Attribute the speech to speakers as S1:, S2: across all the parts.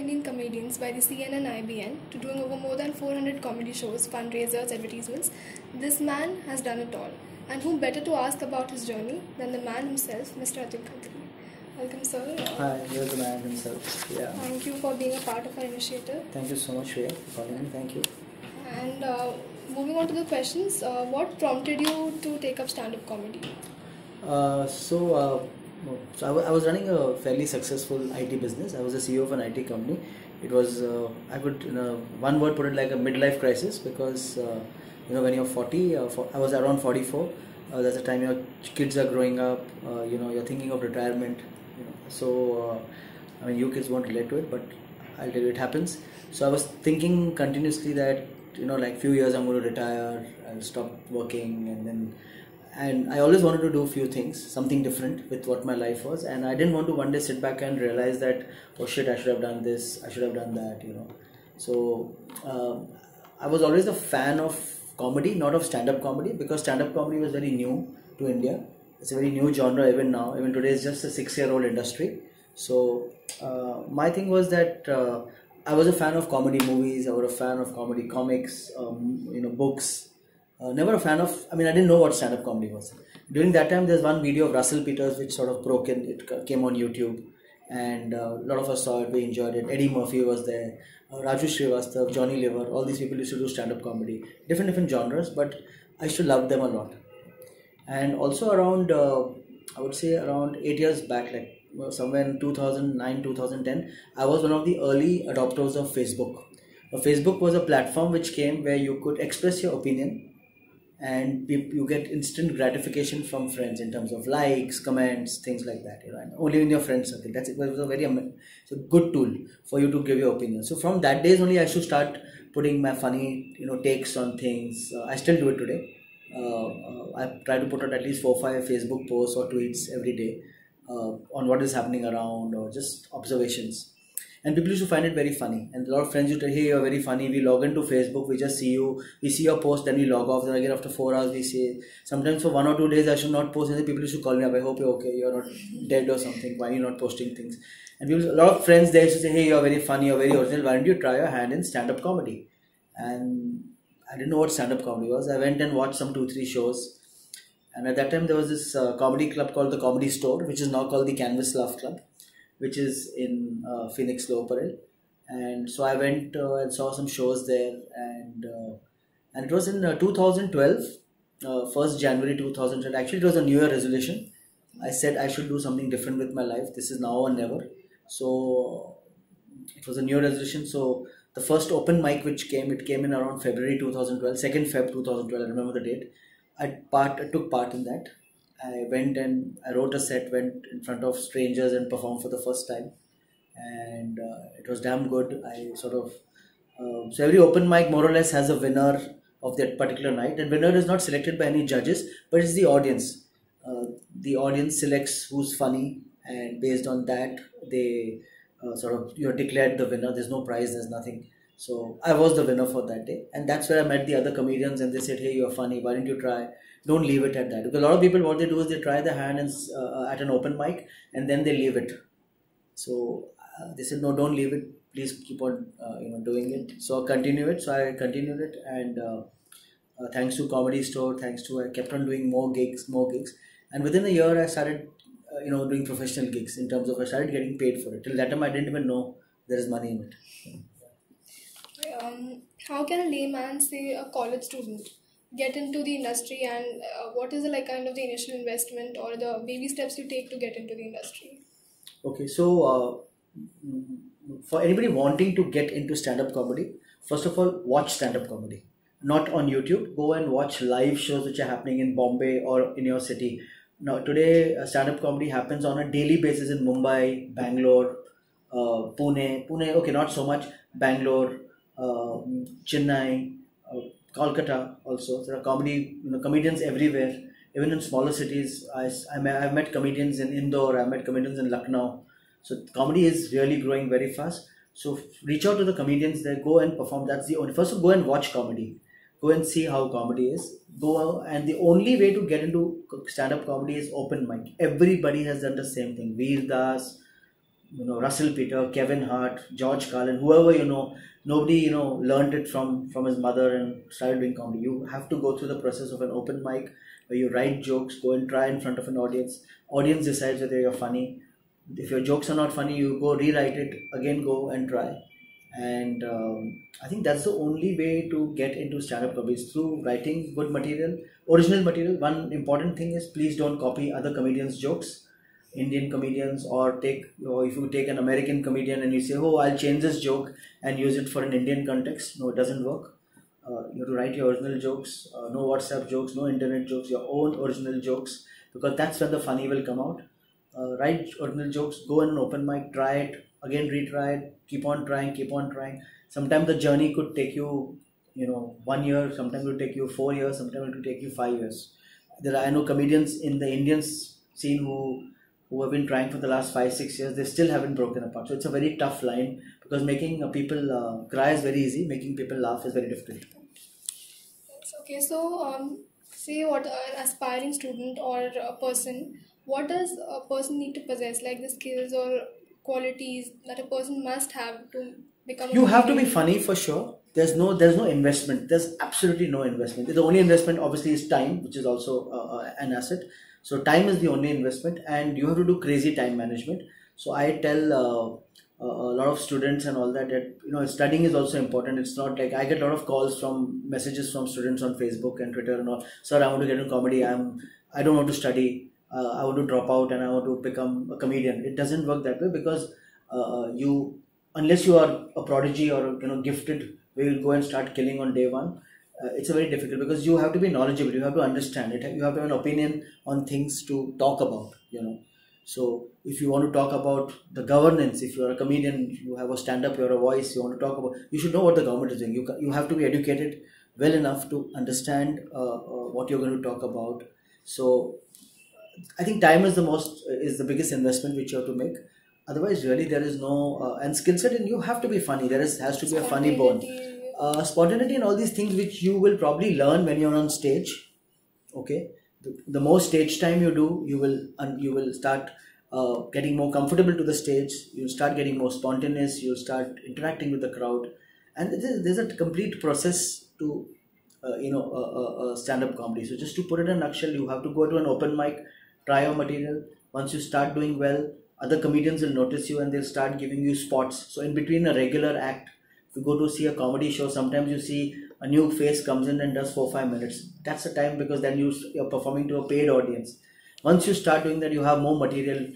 S1: Indian comedians by the CNN IBN to doing over more than 400 comedy shows, fundraisers, advertisements, this man has done it all. And who better to ask about his journey than the man himself, Mr. Atul Khatri. Welcome, sir.
S2: Hi, you're the man himself. Yeah.
S1: Thank you for being a part of our initiative.
S2: Thank you so much, Shreya, for calling me. Thank you.
S1: And moving on to the questions, what prompted you to take up stand-up comedy?
S2: I was running a fairly successful IT business. I was a CEO of an IT company. It was, I could, in one word, put it like a midlife crisis because, when you're 40, I was around 44. That's the time your kids are growing up. You're thinking of retirement. You kids won't relate to it, but I'll tell you, it happens. So I was thinking continuously that, few years I'm going to retire. I'll stop working, and I always wanted to do a few things, something different with what my life was, and I didn't want to one day sit back and realize that, oh shit, I should have done this, I should have done that, So I was always a fan of comedy, not of stand-up comedy, because stand-up comedy was very new to India. It's a very new genre even now. Even today, it's just a 6-year-old industry. So my thing was that I was a fan of comedy movies. I was a fan of comedy comics, books. Never a fan of, I didn't know what stand-up comedy was. During that time, there's one video of Russell Peters which sort of broke in. It came on YouTube, and a lot of us saw it. We enjoyed it. Eddie Murphy was there, Raju Srivastava, Johnny Lever. All these people used to do stand-up comedy, different genres, but I used to love them a lot. And also around, I would say around 8 years back, somewhere in 2009, 2010, I was one of the early adopters of Facebook. Facebook was a platform which came where you could express your opinion, and you get instant gratification from friends in terms of likes, comments, things like that. And only in your friend circle. It was it's a good tool for you to give your opinion. So from that days only, I should start putting my funny, takes on things. I still do it today. I try to put out at least 4 or 5 Facebook posts or tweets every day on what is happening around or just observations. And people used to find it very funny. And a lot of friends used to say, hey, you're very funny. We log into Facebook, we just see you. We see your post, then we log off. Then again, after 4 hours, we say, sometimes for 1 or 2 days, I should not post anything. People used to call me up, I hope you're okay. You're not dead or something. Why are you not posting things? And a lot of friends there used to say, hey, you're very funny, you're very original. Why don't you try your hand in stand-up comedy? And I didn't know what stand-up comedy was. I went and watched some 2-3 shows. And at that time, there was this comedy club called the Comedy Store, which is now called the Canvas Laugh Club, which is in Phoenix, Lower Parel. And so I went and saw some shows there, and it was in 2012, 1st January 2012. Actually, it was a New Year resolution. I said I should do something different with my life. This is now or never. So it was a New Year resolution. So the first open mic which came, it came in around February 2012, 2nd Feb 2012. I remember the date. I took part in that. I went and I wrote a set, went in front of strangers and performed for the first time, and it was damn good. I sort of so every open mic more or less has a winner of that particular night, and winner is not selected by any judges, but it's the audience. The audience selects who's funny, and based on that, they you're declared the winner. There's no prize, there's nothing. So I was the winner for that day, and that's where I met the other comedians, and they said, hey, you're funny, why don't you try? Don't leave it at that. Because a lot of people, what they do is they try their hand at an open mic, and then they leave it. So they said, no, don't leave it. Please keep on doing it. So continue it. So I continued it, and thanks to Comedy Store, I kept on doing more gigs. And within a year, I started doing professional gigs in terms of I started getting paid for it. Till that time, I didn't even know there is money in it.
S1: How can a layman, say a college student, get into the industry, and what is the the initial investment or the baby steps you take to get into the industry?
S2: Okay, so for anybody wanting to get into stand-up comedy, first of all, watch stand-up comedy. Not on YouTube. Go and watch live shows which are happening in Bombay or in your city. Now today, stand-up comedy happens on a daily basis in Mumbai, Bangalore, Pune, okay, not so much, Bangalore, Chennai, Kolkata also. There are comedians everywhere, even in smaller cities. I've met comedians in Indore, I've met comedians in Lucknow. So comedy is really growing very fast. So reach out to the comedians there, go and perform. That's the only, first go and watch comedy. Go and see how comedy is. And the only way to get into stand-up comedy is open mic. Everybody has done the same thing. Veer Das, Russell Peter, Kevin Hart, George Carlin, whoever nobody learned it from his mother and started doing comedy. You have to go through the process of an open mic where you write jokes, go and try in front of an audience. Audience decides whether you're funny. If your jokes are not funny, you go rewrite it again, go and try. And I think that's the only way to get into stand-up comedy, is through writing good material, original material. One important thing is, please don't copy other comedians' jokes, Indian comedians, or if you take an American comedian and you say, oh, I'll change this joke and use it for an Indian context. No, it doesn't work. You have to write your original jokes, no WhatsApp jokes, no internet jokes, your own original jokes, because that's when the funny will come out. Write original jokes, go in an open mic, try it, again retry it, keep on trying. Sometimes the journey could take you, 1 year, sometimes it will take you 4 years, sometimes it will take you 5 years. I know comedians in the Indian scene who have been trying for the last 5-6 years, they still haven't broken apart. So it's a very tough line, because making people cry is very easy, making people laugh is very difficult.
S1: Okay, so say what an aspiring student or a person, what does a person need to possess, like the skills or qualities that a person must have to become?
S2: You have to be funny for sure. There's no investment. There's absolutely no investment. The only investment obviously is time, which is also an asset. So time is the only investment, and you have to do crazy time management. So I tell a lot of students and all that studying is also important. It's not like I get a lot of messages from students on Facebook and Twitter and all. Sir, I want to get into comedy. I don't want to study. I want to drop out and I want to become a comedian. It doesn't work that way, because unless you are a prodigy or gifted, we will go and start killing on day one. It's a very difficult, because you have to be knowledgeable. You have to understand it. You have to have an opinion on things to talk about. So if you want to talk about the governance, if you are a comedian, you have a stand-up, you are a voice, you want to talk about, you should know what the government is doing. You have to be educated well enough to understand what you're going to talk about. So I think time is the biggest investment which you have to make. Otherwise, really, there is no and skill set, and you have to be funny. Has to be a funny bone, spontaneity, and all these things which you will probably learn when you're on stage. Okay, the more stage time you do, you will start getting more comfortable to the stage. You'll start getting more spontaneous. You'll start interacting with the crowd, and there's a complete process to stand-up comedy. So just to put it in a nutshell, you have to go to an open mic, try your material. Once you start doing well, other comedians will notice you and they'll start giving you spots. So in between a regular act, if you go to see a comedy show, sometimes you see a new face comes in and does 4-5 minutes. That's the time, because then you're performing to a paid audience. Once you start doing that, you have more material.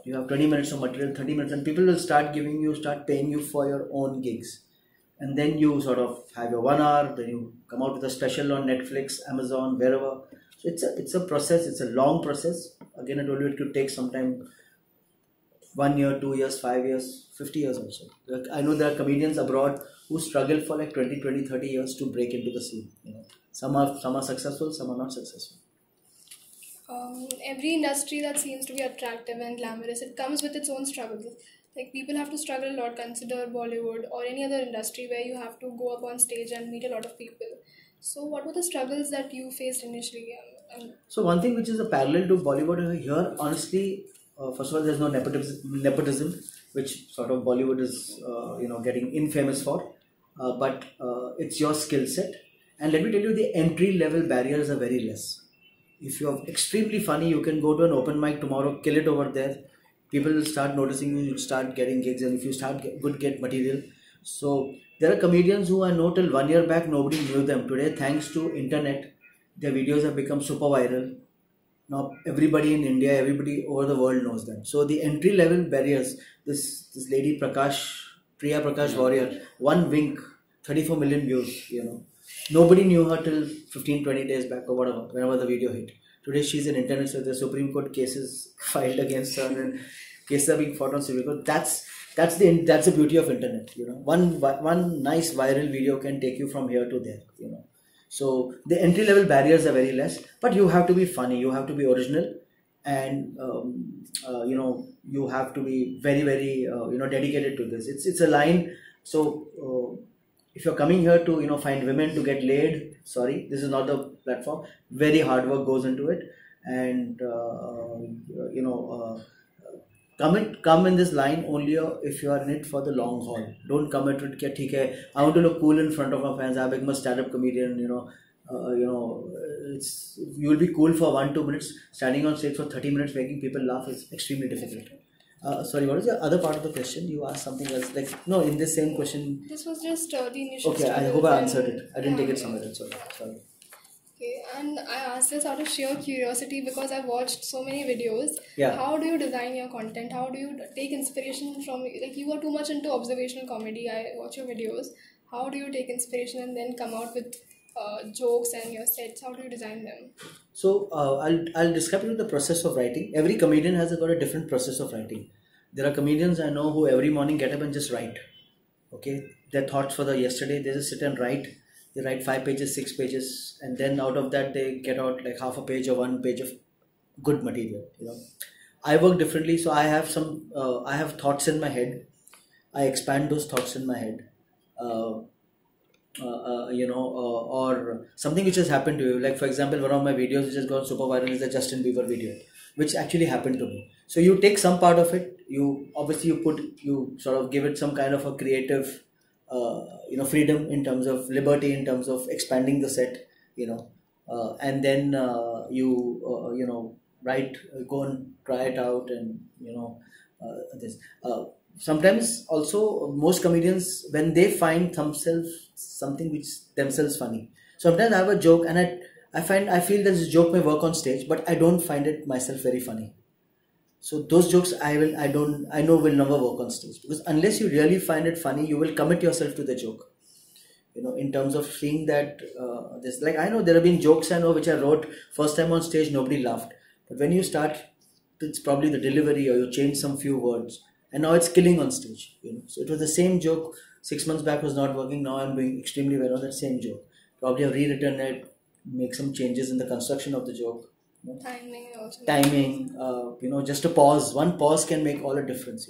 S2: You have 20 minutes of material, 30 minutes, and people will start paying you for your own gigs. And then you sort of have your 1 hour, then you come out with a special on Netflix, Amazon, wherever. So it's a process. It's a long process. Again, I told you it could take some time. 1 year, 2 years, 5 years, 50 years also. I know there are comedians abroad who struggle for like 20, 30 years to break into the scene. Some are successful, some are not successful.
S1: Every industry that seems to be attractive and glamorous, it comes with its own struggles. Like, people have to struggle a lot. Consider Bollywood or any other industry where you have to go up on stage and meet a lot of people. So what were the struggles that you faced initially?
S2: So one thing which is a parallel to Bollywood here, honestly, first of all, there's no nepotism, which sort of Bollywood is getting infamous for. But it's your skill set. And let me tell you, the entry level barriers are very less. If you're extremely funny, you can go to an open mic tomorrow, kill it over there. People will start noticing you, you'll start getting gigs, and if you get material. So there are comedians who I know till 1 year back, nobody knew them. Today, thanks to internet, their videos have become super viral. Now everybody in India, everybody over the world knows them. So the entry level barriers, this lady Priya Prakash Warrior, one wink, 34 million views, Nobody knew her till 15-20 days back or whatever, whenever the video hit. Today she's in internet, so the Supreme Court cases filed against her and cases are being fought on Supreme Court. That's the beauty of internet. One nice viral video can take you from here to there. So the entry level barriers are very less, but you have to be funny, you have to be original, and you have to be very, very dedicated to this. It's a line. So if you're coming here to find women to get laid, sorry, this is not the platform. Very hard work goes into it, and come in this line only if you are in it for the long haul. Don't come at it कि ठीक है, I want to look cool in front of my fans, I become a stand-up comedian, it's, you will be cool for 1-2 minutes. Standing on stage for 30 minutes making people laugh is extremely difficult. Sorry, what was the other part of the question? You asked something else. Like, no, in this same question.
S1: This was just the initial.
S2: Okay, I hope I answered it. I didn't take it somewhere else. Sorry.
S1: Okay, and I asked this out of sheer curiosity because I've watched so many videos.
S2: Yeah.
S1: How do you design your content? How do you take inspiration from, like, you are too much into observational comedy. I watch your videos. How do you take inspiration and then come out with jokes and your sets? How do you design them?
S2: So I'll describe you the process of writing. Every comedian has got a different process of writing. There are comedians I know who every morning get up and just write. Okay, their thoughts for the yesterday, they just sit and write. They write 5 pages, 6 pages, and then out of that they get out like half a page or 1 page of good material. I work differently, so I have I have thoughts in my head. I expand those thoughts in my head. Or something which has happened to you. Like, for example, one of my videos which has gone super viral is the Justin Bieber video, which actually happened to me. So you take some part of it, you sort of give it some kind of a creative, freedom in terms of liberty, in terms of expanding the set, and then write, go and try it out, and this. Sometimes also most comedians, when they find themselves something which themselves funny, sometimes I have a joke and I feel that this joke may work on stage, but I don't find it myself very funny. So those jokes I know will never work on stage, because unless you really find it funny, you will commit yourself to the joke. In terms of seeing that I know there have been jokes I know which I wrote first time on stage, nobody laughed, but when you start, it's probably the delivery or you change some few words, and now it's killing on stage. So it was the same joke 6 months back was not working. Now I'm doing extremely well on that same joke. Probably I've rewritten it, make some changes in the construction of the joke.
S1: Timing also.
S2: Timing. Just a pause. One pause can make all a difference.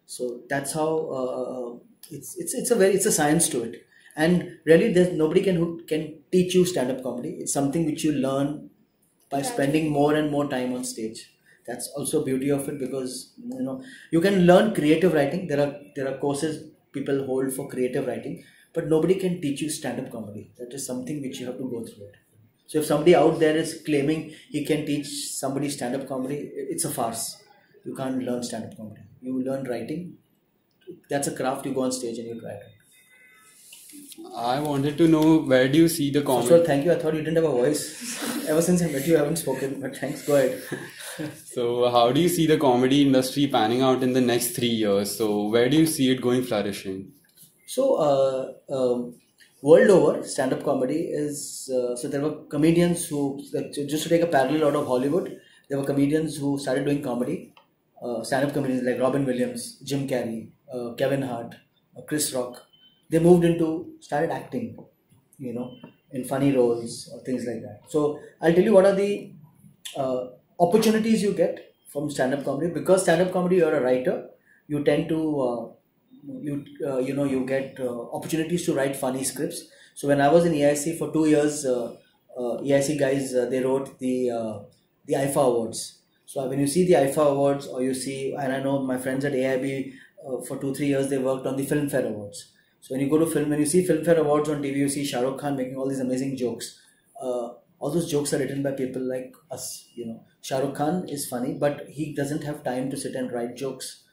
S2: So that's how it's a science to it. And really, there's nobody can teach you stand-up comedy. It's something which you learn by spending more and more time on stage. That's also beauty of it, because you can learn creative writing. There are courses people hold for creative writing, but nobody can teach you stand-up comedy. That is something which you have to go through it. So if somebody out there is claiming he can teach somebody stand-up comedy, it's a farce. You can't learn stand-up comedy. You learn writing. That's a craft. You go on stage and you try it.
S3: I wanted to know, where do you see the comedy?
S2: So thank you. I thought you didn't have a voice. Ever since I met you, I haven't spoken. But thanks. Go ahead.
S3: So how do you see the comedy industry panning out in the next 3 years? So where do you see it going flourishing?
S2: So world over, stand-up comedy is... so there were comedians who... just to take a parallel out of Hollywood, there were comedians who started doing comedy. Stand-up comedians like Robin Williams, Jim Carrey, Kevin Hart, Chris Rock. They started acting, in funny roles or things like that. So I'll tell you what are the opportunities you get from stand-up comedy. Because stand-up comedy, you're a writer, you tend to, you get opportunities to write funny scripts. So when I was in EIC for 2 years, EIC guys, they wrote the IFA Awards. So when you see the IFA Awards, or you see, and I know my friends at AIB, for 2-3 years, they worked on the Filmfare Awards. So when you see Filmfare Awards on TV, you see Shah Rukh Khan making all these amazing jokes. All those jokes are written by people like us. Shah Rukh Khan is funny, but he doesn't have time to sit and write jokes.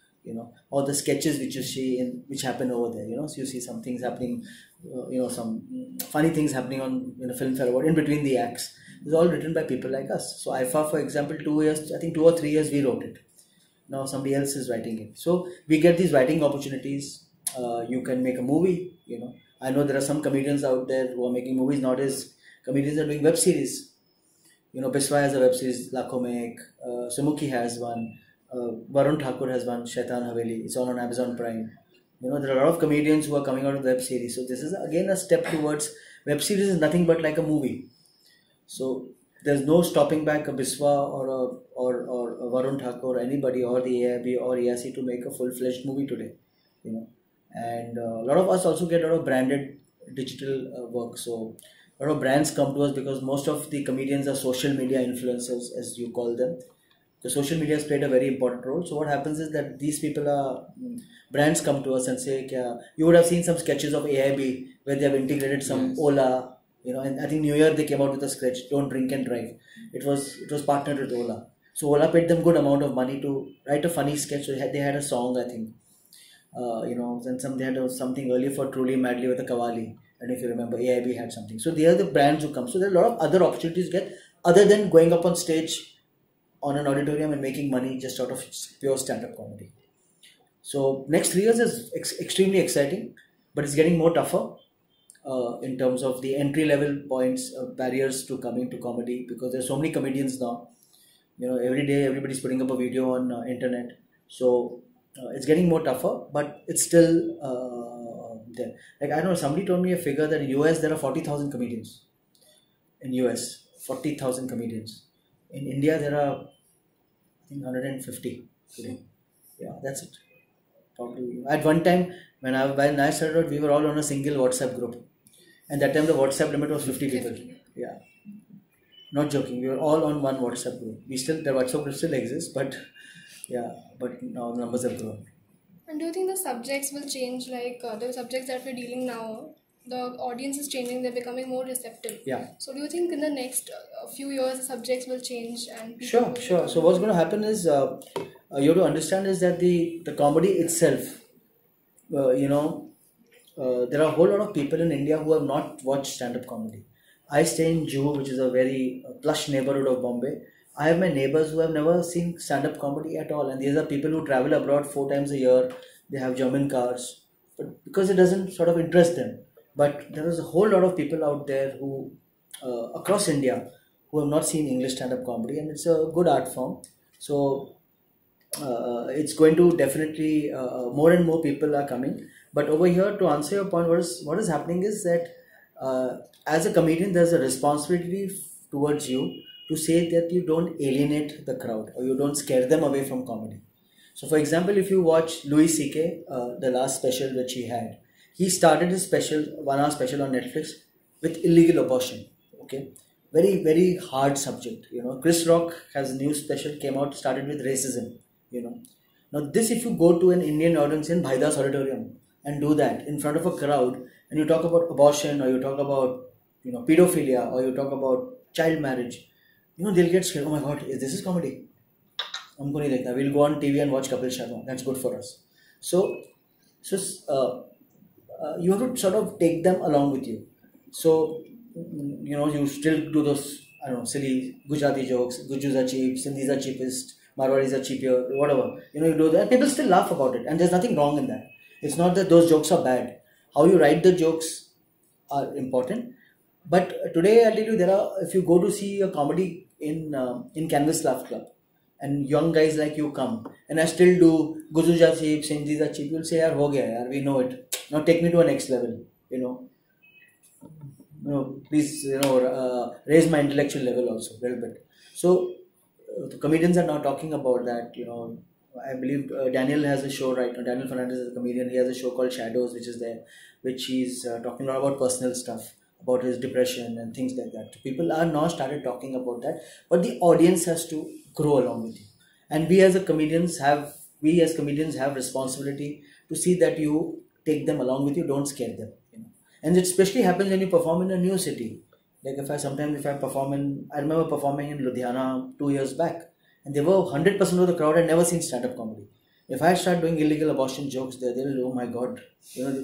S2: Or the sketches which you see which happen over there. So you see some things happening, some funny things happening on Filmfare Award in between the acts. It's all written by people like us. So IFA, for example, 2 years, I think 2 or 3 years we wrote it. Now somebody else is writing it. So we get these writing opportunities. You can make a movie. I know there are some comedians out there who are making movies nowadays. Comedians are doing web series. Biswa has a web series, Lakho Mein Ek. Sumukhi has one. Varun Thakur has one, Shaitan Haveli. It's all on Amazon Prime. There are a lot of comedians who are coming out with web series. So this is again a step towards... Web series is nothing but like a movie. So there's no stopping back a Biswa or a Varun Thakur or anybody, or the AIB or EIC to make a full-fledged movie today. And a lot of us also get a lot of branded digital work. So a lot of brands come to us because most of the comedians are social media influencers, as you call them. The social media has played a very important role. So what happens is that these people are brands come to us and say, you would have seen some sketches of AIB where they have integrated some Ola, and I think New Year they came out with a sketch, don't drink and drive. It was partnered with Ola. So Ola paid them good amount of money to write a funny sketch. So they had a song, I think. Then they had something earlier for Truly Madly with a Kawali. And if you remember, AIB had something. So they are the brands who come. So there are a lot of other opportunities get other than going up on stage on an auditorium and making money just out of pure stand-up comedy. So next 3 years is extremely exciting, but it's getting more tougher in terms of the entry-level points, barriers to coming to comedy, because there's so many comedians now. Every day everybody's putting up a video on internet. So it's getting more tougher, but it's still there. Like, I don't know, somebody told me a figure that in US there are 40,000 comedians. In US, 40,000 comedians. In India there are, I think, 150 today. Yeah, that's it. Probably. At one time, when I started out, we were all on a single WhatsApp group. And that time the WhatsApp limit was 50 people. Yeah. Not joking. We were all on one WhatsApp group. The WhatsApp group still exists, but now the numbers have grown.
S1: And do you think the subjects will change, like the subjects that we're dealing now, the audience is changing, they're becoming more receptive?
S2: Yeah.
S1: So do you think in the next few years the subjects will change? And
S2: Sure. So what's going to happen is, you have to understand is that the comedy itself, there are a whole lot of people in India who have not watched stand-up comedy. I stay in Juhu, which is a very plush neighborhood of Bombay. I have my neighbors who have never seen stand-up comedy at all, and these are people who travel abroad 4 times a year. They have German cars, but because it doesn't sort of interest them. But there is a whole lot of people out there who, across India, who have not seen English stand-up comedy, and it's a good art form. So it's going to definitely, more and more people are coming. But over here, to answer your point, what is happening is that as a comedian, there's a responsibility towards you to say that you don't alienate the crowd or you don't scare them away from comedy. So for example, if you watch Louis C.K., the last special which he had, he started his special, 1 hour special on Netflix with illegal abortion. Okay, very, very hard subject. Chris Rock has a new special started with racism. Now this, if you go to an Indian audience in Bhaidas Auditorium and do that in front of a crowd and you talk about abortion or you talk about pedophilia or you talk about child marriage, they'll get scared. Oh my God, this is comedy. We'll go on TV and watch Kapil Sharma. That's good for us. So you have to sort of take them along with you. So, you still do those, silly Gujarati jokes. Gujus are cheap, Sindhis are cheapest, Marwadis are cheaper, whatever. You do that. People still laugh about it. And there's nothing wrong in that. It's not that those jokes are bad. How you write the jokes are important. But today, I'll tell you, if you go to see a comedy in Canvas Laugh Club, and young guys like you come, and I still do Gujus are cheap, Sindhis are cheap, you'll say, yaar, ho gaya, yaar, we know it. Now take me to a next level, please, raise my intellectual level also a little bit. So the comedians are now talking about that. I believe Daniel has a show right now. Daniel Fernandez is a comedian. He has a show called Shadows, which he's talking a lot about personal stuff, about his depression and things like that. People are now started talking about that, but the audience has to grow along with you. And we as comedians have responsibility to see that you take them along with you, don't scare them. And it especially happens when you perform in a new city. Like if I perform I remember performing in Ludhiana 2 years back, and they were 100% of the crowd had never seen stand-up comedy. If I start doing illegal abortion jokes there, they'll, oh my God,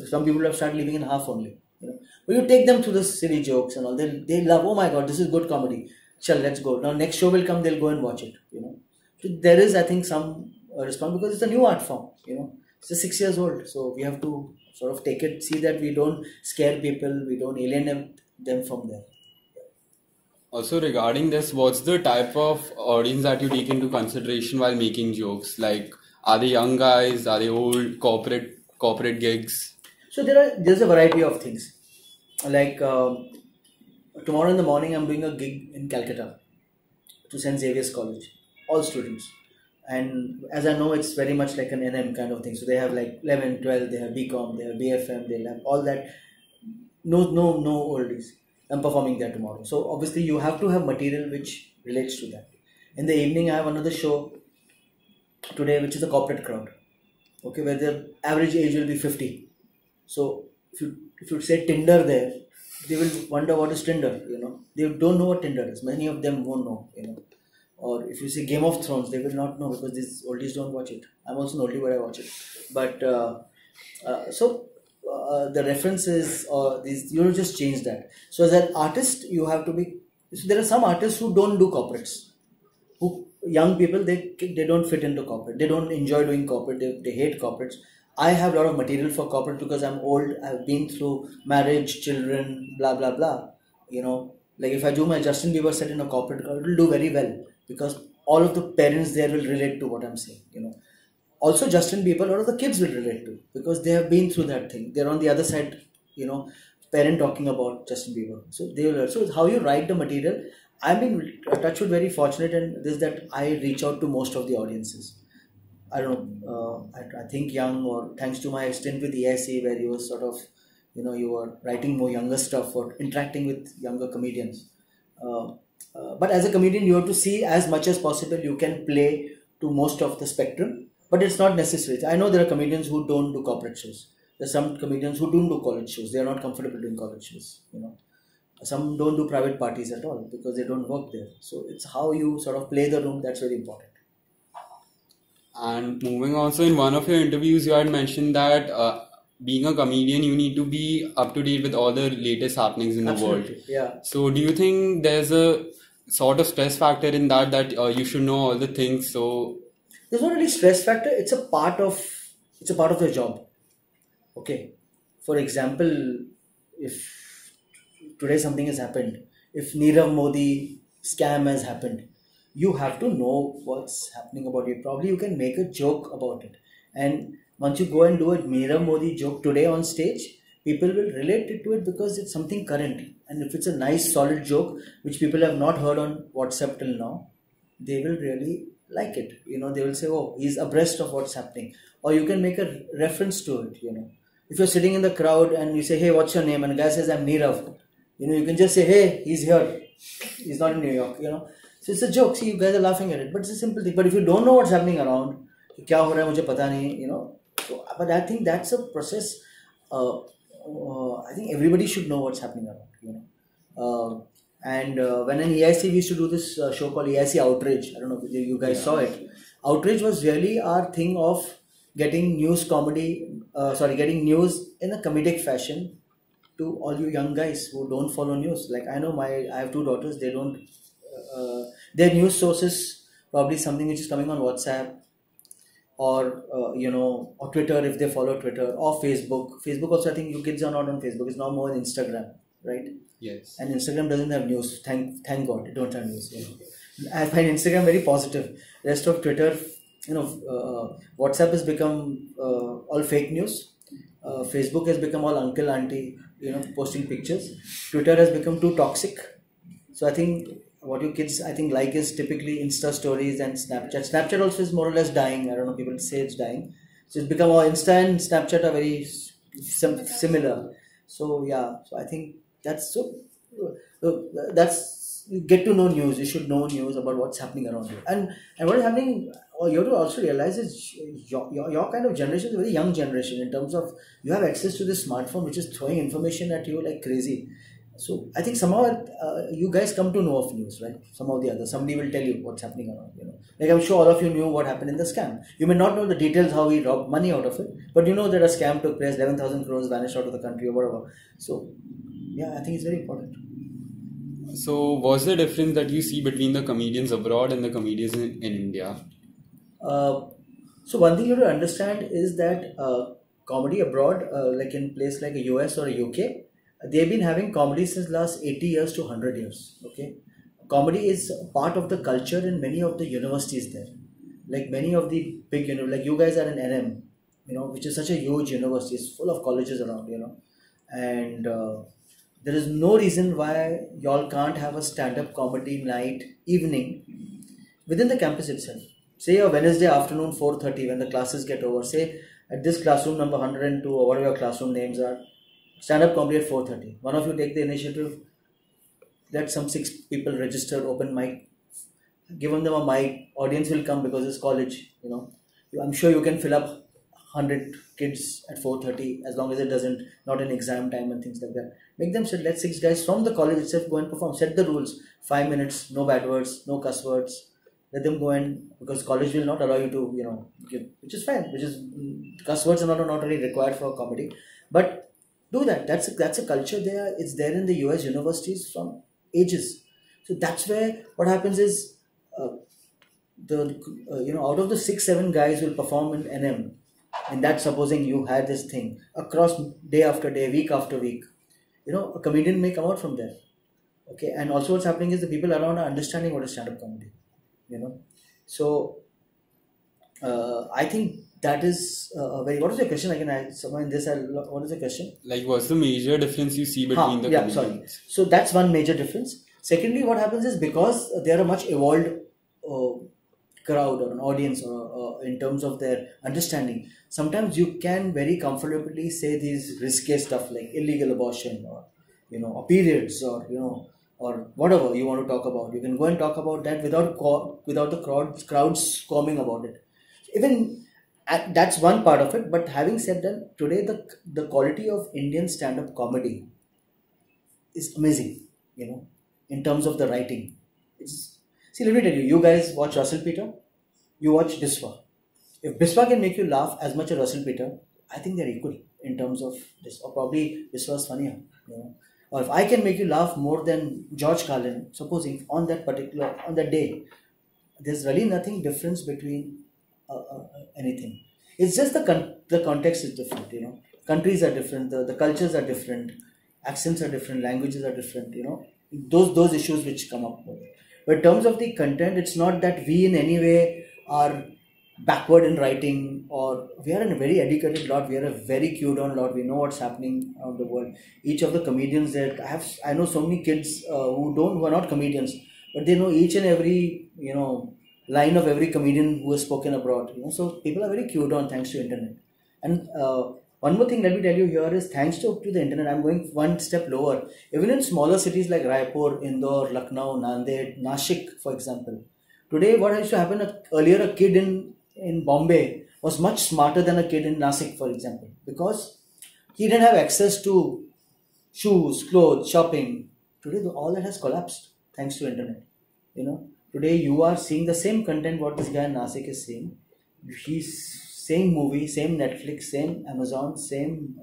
S2: some people have started leaving in half only. But you take them through the silly jokes and all, they love, oh my God, this is good comedy. Shall let's go. Now next show will come, they'll go and watch it. So there is, I think, some response because it's a new art form. It's just 6 years old, so we have to sort of take it, see that we don't scare people, we don't alienate them from there.
S3: Also regarding this, what's the type of audience that you take into consideration while making jokes? Like, are they young guys? Are they old corporate gigs?
S2: So there's a variety of things. Like tomorrow in the morning, I'm doing a gig in Calcutta to St. Xavier's College, all students. And as I know, it's very much like an NM kind of thing. So they have like 11, 12, they have BCom, they have BFM, they have all that. No oldies. I'm performing there tomorrow. So obviously you have to have material which relates to that. In the evening, I have another show today, which is a corporate crowd. Okay, where the average age will be 50. So if you say Tinder there, they will wonder what is Tinder. They don't know what Tinder is. Many of them won't know. Or if you say Game of Thrones, they will not know because these oldies don't watch it. I'm also an oldie, but I watch it. But the references or these, just change that. So as an artist, you have to be. So there are some artists who don't do corporates. Who young people they don't fit into corporate. They don't enjoy doing corporate. They hate corporates. I have a lot of material for corporate because I'm old. I've been through marriage, children, blah blah blah. Like if I do my Justin Bieber set in a corporate crowd, it will do very well because all of the parents there will relate to what I'm saying. Also Justin Bieber, a lot of the kids will relate to because they have been through that thing. They're on the other side, parent talking about Justin Bieber. So they will. So it's how you write the material. I've been touchwood very fortunate in this that I reach out to most of the audiences. I don't know. I think young or thanks to my stint with EIC where you were sort of, you were writing more younger stuff or interacting with younger comedians. But as a comedian, you have to see as much as possible. You can play to most of the spectrum. But it's not necessary. I know there are comedians who don't do corporate shows. There are some comedians who don't do college shows. They are not comfortable doing college shows. Some don't do private parties at all because they don't work there. So it's how you sort of play the room that's very important.
S3: And moving on, so in one of your interviews, you had mentioned that being a comedian, you need to be up to date with all the latest happenings in the world.
S2: Yeah.
S3: So do you think there's a sort of stress factor in that you should know all the things? So
S2: there's not really stress factor. It's a part of your job. Okay. For example, if today something has happened, if Nirav Modi scam has happened, you have to know what's happening about it. Probably you can make a joke about it. And once you go and do a Nirav Modi joke today on stage, people will relate it to it because it's something current. And if it's a nice solid joke, which people have not heard on WhatsApp till now, they will really like it. They will say, oh, he's abreast of what's happening. Or you can make a reference to it, If you're sitting in the crowd and you say, hey, what's your name? And the guy says, I'm Nirav. You can just say, hey, he's here. He's not in New York, So it's a joke. See, you guys are laughing at it. But it's a simple thing. But if you don't know what's happening around, kya ho raha hai, mujhe pata nahi, So, but I think that's a process. I think everybody should know what's happening around, And when in EIC, we used to do this show called EIC Outrage. I don't know if you guys saw it. Outrage was really our thing of getting news getting news in a comedic fashion to all you young guys who don't follow news. Like I know I have two daughters. They don't, their news sources probably something which is coming on WhatsApp or, or Twitter if they follow Twitter or Facebook. Facebook also, I think you kids are not on Facebook. It's now more on Instagram, right?
S3: Yes.
S2: And Instagram doesn't have news. Thank God, it don't have news. I find Instagram very positive. Rest of Twitter, WhatsApp has become all fake news. Facebook has become all uncle, auntie, posting pictures. Twitter has become too toxic. So I think what you kids like is typically Insta stories and Snapchat. Snapchat also is more or less dying. I don't know, people say it's dying. So it's become all Insta and Snapchat are very similar. So yeah, so I think that's you get to know news. You should know news about what's happening around you. And what is happening, you have to also realize is your kind of generation is a very young generation in terms of you have access to this smartphone which is throwing information at you like crazy. So I think somehow you guys come to know of news, right? Somehow or the other. Somebody will tell you what's happening around, Like I'm sure all of you knew what happened in the scam. You may not know the details how we robbed money out of it, but you know that a scam took place, 11,000 crores vanished out of the country or whatever. So yeah, I think it's very important.
S3: So what's the difference that you see between the comedians abroad and the comedians in India?
S2: So one thing you have to understand is that comedy abroad, like in place like a US or a UK, they've been having comedy since last 80 years to 100 years. Okay, comedy is part of the culture in many of the universities there. Like many of the big, like you guys are in NM, which is such a huge university. It's full of colleges around, and there is no reason why y'all can't have a stand-up comedy night evening within the campus itself. Say a Wednesday afternoon 4:30 when the classes get over. Say at this classroom number 102 or whatever your classroom names are. Stand-up comedy at 4:30. One of you take the initiative. Let some 6 people register open mic. given them a mic, audience will come because it's college. I'm sure you can fill up 100 kids at 4:30 as long as it doesn't not an exam time and things like that. Make them sit. Let 6 guys from the college itself go and perform. Set the rules. 5 minutes, no bad words, no cuss words. Let them go and because college will not allow you to give, which is fine. Which is cuss words are not really required for comedy, but do that. That's a culture there. It's there in the US universities from ages. So that's where what happens is out of the 6-7 guys will perform in NM, and that's supposing you had this thing across day after day, week after week. A comedian may come out from there. Okay, and also what's happening is the people around are understanding what is stand-up comedy. So I think that is very. What is the question? What is the question?
S3: Like, what's the major difference you see between the comedians?
S2: Sorry. So that's one major difference. Secondly, what happens is because they are a much evolved crowd or an audience or in terms of their understanding, sometimes you can very comfortably say these risque stuff like illegal abortion or periods or whatever you want to talk about. You can go and talk about that without the crowds squirming about it. Even that's one part of it. But having said that, today the quality of Indian stand-up comedy is amazing. In terms of the writing, see, let me tell you. You guys watch Russell Peter. You watch Biswa. If Biswa can make you laugh as much as Russell Peter, I think they're equal in terms of this. Or probably Biswa's funnier. Or if I can make you laugh more than George Carlin, supposing on that day, there's really nothing difference between anything. It's just the context is different. Countries are different, the cultures are different, accents are different, languages are different. Those issues which come up. But in terms of the content, it's not that we in any way are backward in writing, or we are in a very educated lot. We are a very cued on lot. We know what's happening around the world. Each of the comedians that I know so many kids who are not comedians, but they know each and every line of every comedian who has spoken abroad. So people are very cued on thanks to internet. And one more thing let me tell you here is thanks to the internet, I'm going one step lower. Even in smaller cities like Raipur, Indore, Lucknow, Nanded, Nashik, for example. Today, what used to happen earlier, a kid in Bombay was much smarter than a kid in Nashik, for example, because he didn't have access to shoes, clothes, shopping. Today, all that has collapsed thanks to internet. Today you are seeing the same content what this guy in Nashik is seeing. He's same movie, same Netflix, same Amazon, same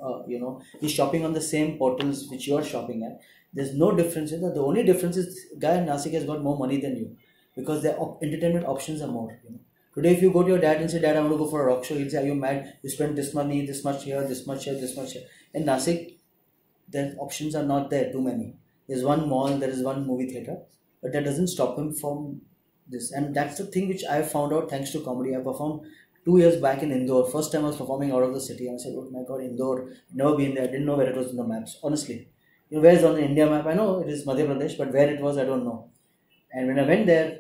S2: he's shopping on the same portals which you are shopping at. There's no difference. The only difference is guy in Nashik has got more money than you because their entertainment options are more. Today, if you go to your dad and say, "Dad, I want to go for a rock show," he'll say, "Are you mad? You spend this money, this much here, this much here, this much here." In Nashik, the options are not there. Too many. There's one mall, there is one movie theater, but that doesn't stop him from this. And that's the thing which I found out thanks to comedy. I performed 2 years back in Indore. First time I was performing out of the city, and I said, "Oh my God, Indore! Never been there. I didn't know where it was on the maps. Honestly, where is on the India map? I know it is Madhya Pradesh, but where it was, I don't know." And when I went there,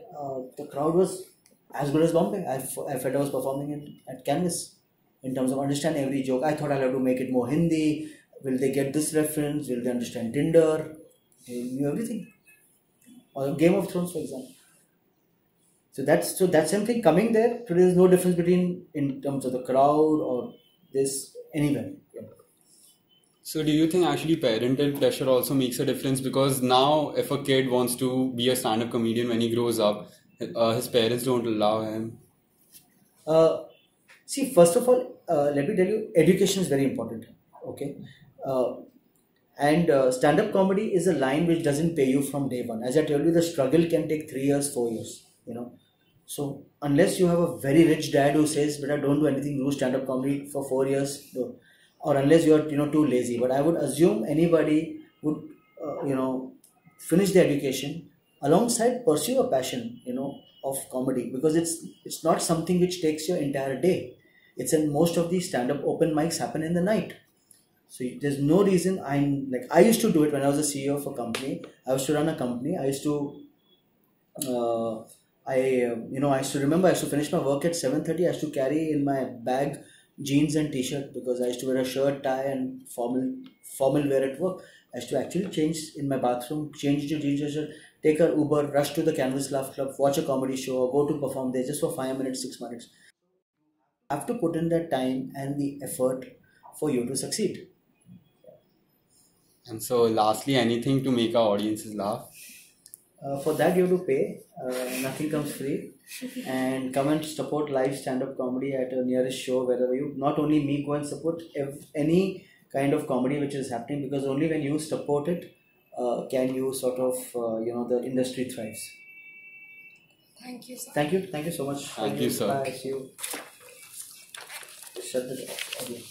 S2: the crowd was as good as Bombay. I felt I was performing at Canvas in terms of understanding every joke. I thought I'll have to make it more Hindi. Will they get this reference? Will they understand Tinder? They knew everything. Or Game of Thrones, for example. So that's something coming there. Today there's no difference between in terms of the crowd or this anywhere. Yeah.
S3: So do you think actually parental pressure also makes a difference? Because now if a kid wants to be a stand-up comedian when he grows up, his parents don't allow him.
S2: See, first of all, let me tell you, education is very important. Okay. And stand-up comedy is a line which doesn't pay you from day one. As I told you, the struggle can take 3 years, 4 years. So unless you have a very rich dad who says, "But I don't do anything, do stand-up comedy for 4 years," or unless you are too lazy. But I would assume anybody would finish their education alongside pursue a passion of comedy, because it's not something which takes your entire day. It's in most of these stand-up open mics happen in the night. So there's no reason. I used to do it when I was a CEO of a company. I used to run a company. I used to remember I used to finish my work at 7:30. I used to carry in my bag jeans and t-shirt because I used to wear a shirt, tie and formal wear at work. I used to actually change in my bathroom, change to jeans and shirt, take a Uber, rush to the Canvas Laugh Club, watch a comedy show, or go to perform there just for 5 minutes, 6 minutes. You have to put in that time and the effort for you to succeed.
S3: And so, lastly, anything to make our audiences laugh?
S2: For that you have to pay. Nothing comes free. And come and support live stand-up comedy at a nearest show wherever you. Not only me, go and support any kind of comedy which is happening, because only when you support it can you sort of the industry thrives.
S1: Thank you, sir.
S2: Thank you so much.
S3: Thank you, sir.
S2: Bye. See you. Shut the door. Okay.